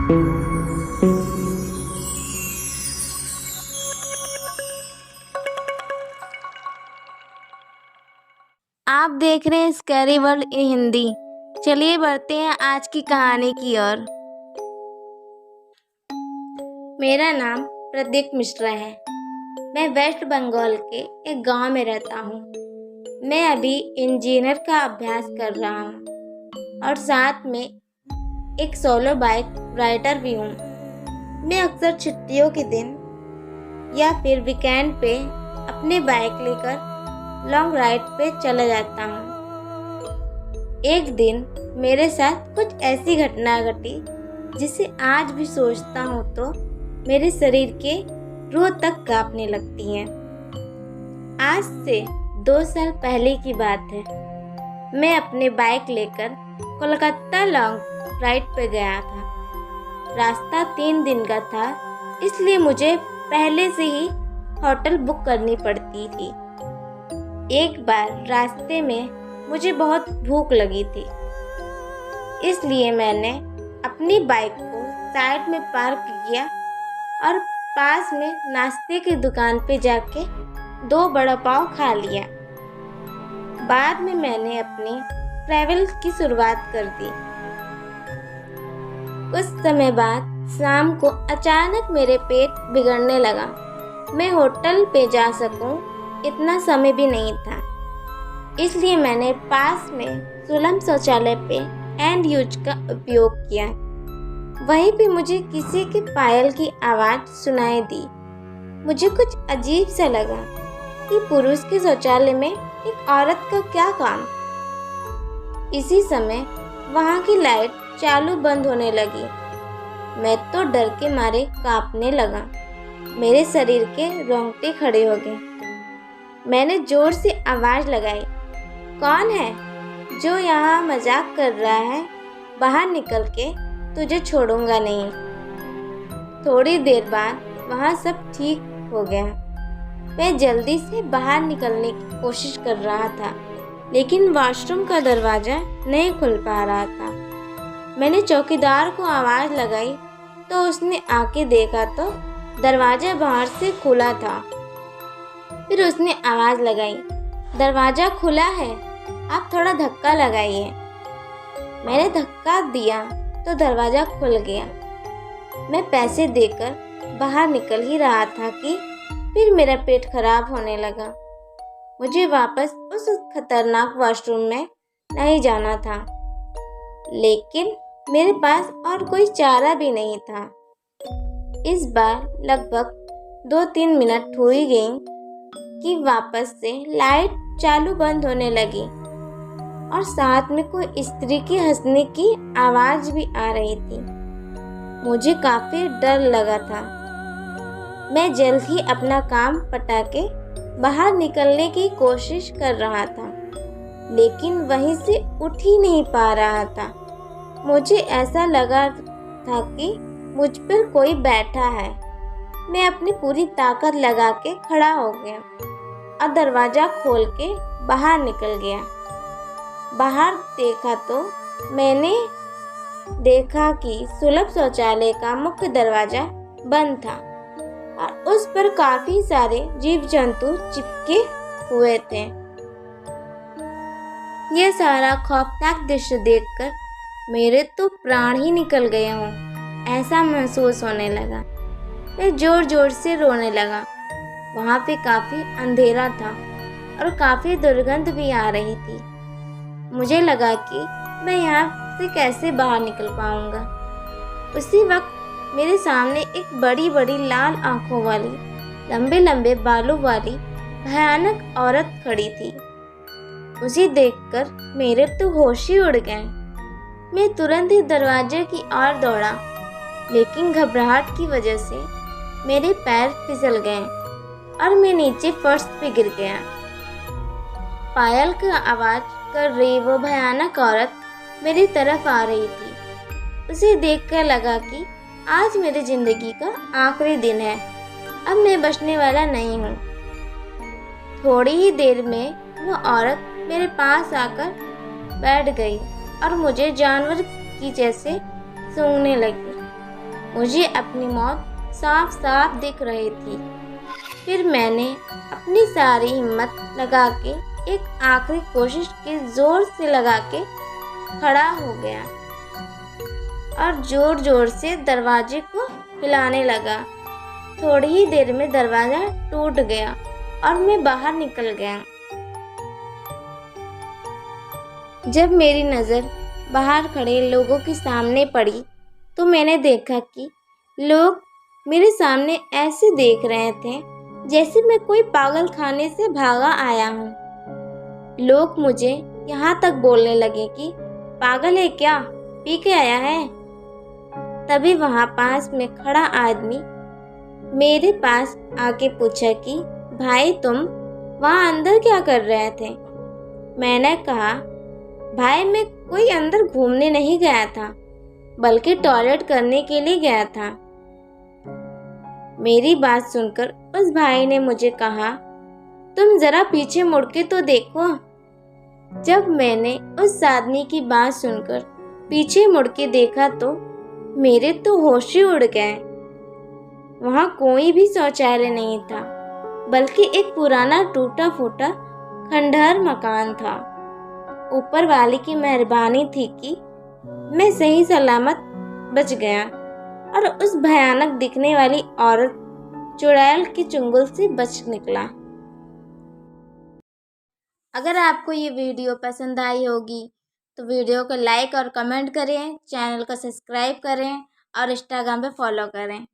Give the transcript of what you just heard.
आप देख रहे हैं स्कैरी वर्ल्ड इन हिंदी। चलिए बढ़ते हैं आज की कहानी की ओर। मेरा नाम प्रदीप मिश्रा है। मैं वेस्ट बंगाल के एक गांव में रहता हूँ। मैं अभी इंजीनियर का अभ्यास कर रहा हूँ और साथ में एक सोलो बाइक राइडर भी हूँ। मैं अक्सर छुट्टियों के दिन या फिर वीकेंड पे अपनी बाइक लेकर लॉन्ग राइड पे चला जाता हूँ। एक दिन मेरे साथ कुछ ऐसी घटना घटी जिसे आज भी सोचता हूँ तो मेरे शरीर के रूह तक कांपने लगती हैं। आज से 2 साल पहले की बात है। मैं अपने बाइक लेकर कोलकाता लॉन्ग राइड पे गया था। रास्ता 3 दिन का था, इसलिए मुझे पहले से ही होटल बुक करनी पड़ती थी। एक बार रास्ते में मुझे बहुत भूख लगी थी, इसलिए मैंने अपनी बाइक को साइड में पार्क किया और पास में नाश्ते की दुकान पे जाके 2 वड़ा पाव खा लिया। बाद में मैंने अपनी ट्रैवल की शुरुआत कर दी। कुछ समय बाद शाम को अचानक मेरे पेट बिगड़ने लगा। मैं होटल पे जा सकूं इतना समय भी नहीं था, इसलिए मैंने पास में सुलभ शौचालय पे एंड यूज का उपयोग किया। वहीं पे मुझे किसी के पायल की आवाज़ सुनाई दी। मुझे कुछ अजीब सा लगा कि पुरुष के शौचालय में एक औरत का क्या काम। इसी समय वहाँ की लाइट चालू बंद होने लगी। मैं तो डर के मारे कांपने लगा। मेरे शरीर के रोंगटे खड़े हो गए। मैंने जोर से आवाज़ लगाई, कौन है जो यहाँ मजाक कर रहा है? बाहर निकल के, तुझे छोड़ूंगा नहीं। थोड़ी देर बाद वहाँ सब ठीक हो गया। मैं जल्दी से बाहर निकलने की कोशिश कर रहा था, लेकिन वॉशरूम का दरवाज़ा नहीं खुल पा रहा था। मैंने चौकीदार को आवाज़ लगाई तो उसने आके देखा तो दरवाज़ा बाहर से खुला था। फिर उसने आवाज़ लगाई, दरवाज़ा खुला है, आप थोड़ा धक्का लगाइए। मैंने धक्का दिया तो दरवाज़ा खुल गया। मैं पैसे देकर बाहर निकल ही रहा था कि फिर मेरा पेट खराब होने लगा। मुझे वापस उस खतरनाक वॉशरूम में नहीं जाना था, लेकिन मेरे पास और कोई चारा भी नहीं था। इस बार लगभग 2-3 मिनट हो ही गई कि वापस से लाइट चालू बंद होने लगी और साथ में कोई स्त्री की हंसने की आवाज़ भी आ रही थी। मुझे काफ़ी डर लगा था। मैं जल्द ही अपना काम पटा के बाहर निकलने की कोशिश कर रहा था, लेकिन वहीं से उठ ही नहीं पा रहा था। मुझे ऐसा लगा था कि मुझ पर कोई बैठा है। मैं अपनी पूरी ताकत लगा के खड़ा हो गया और दरवाज़ा खोल के बाहर निकल गया। बाहर देखा तो मैंने देखा कि सुलभ शौचालय का मुख्य दरवाज़ा बंद था और उस पर काफ़ी सारे जीव जंतु चिपके हुए थे। यह सारा खौफनाक दृश्य देखकर मेरे तो प्राण ही निकल गए हों ऐसा महसूस होने लगा। मैं जोर जोर से रोने लगा। वहाँ पे काफ़ी अंधेरा था और काफ़ी दुर्गंध भी आ रही थी। मुझे लगा कि मैं यहाँ से कैसे बाहर निकल पाऊँगा। उसी वक्त मेरे सामने एक बड़ी बड़ी लाल आँखों वाली, लंबे लंबे बालों वाली भयानक औरत खड़ी थी। उसे देखकर मेरे तो होश ही उड़ गए। मैं तुरंत ही दरवाजे की ओर दौड़ा, लेकिन घबराहट की वजह से मेरे पैर फिसल गए और मैं नीचे फर्श पे गिर गया। पायल की आवाज़ कर रही वो भयानक औरत मेरी तरफ आ रही थी। उसे देखकर लगा कि आज मेरी ज़िंदगी का आखिरी दिन है। अब मैं बचने वाला नहीं हूँ। थोड़ी ही देर में वो औरत मेरे पास आकर बैठ गई और मुझे जानवर की जैसे सूंघने लगी। मुझे अपनी मौत साफ साफ दिख रही थी। फिर मैंने अपनी सारी हिम्मत लगा के एक आखिरी कोशिश के जोर से लगा के खड़ा हो गया और जोर जोर से दरवाजे को हिलाने लगा। थोड़ी ही देर में दरवाज़ा टूट गया और मैं बाहर निकल गया। जब मेरी नज़र बाहर खड़े लोगों के सामने पड़ी तो मैंने देखा कि लोग मेरे सामने ऐसे देख रहे थे जैसे मैं कोई पागल खाने से भागा आया हूँ। लोग मुझे यहाँ तक बोलने लगे कि पागल है क्या, पी के आया है। तभी वहाँ पास में खड़ा आदमी मेरे पास आके पूछा कि भाई तुम वहाँ अंदर क्या कर रहे थे। मैंने कहा भाई मैं कोई अंदर घूमने नहीं गया था बल्कि टॉयलेट करने के लिए गया था। मेरी बात सुनकर उस भाई ने मुझे कहा तुम जरा पीछे मुड़ के तो देखो। जब मैंने उस आदमी की बात सुनकर पीछे मुड़ के देखा तो मेरे तो होश ही उड़ गए। वहाँ कोई भी शौचालय नहीं था बल्कि एक पुराना टूटा फूटा खंडहर मकान था। ऊपर वाले की मेहरबानी थी कि मैं सही सलामत बच गया और उस भयानक दिखने वाली औरत चुड़ैल के चुंगल से बच निकला। अगर आपको ये वीडियो पसंद आई होगी तो वीडियो को लाइक और कमेंट करें, चैनल को सब्सक्राइब करें और इंस्टाग्राम पे फॉलो करें।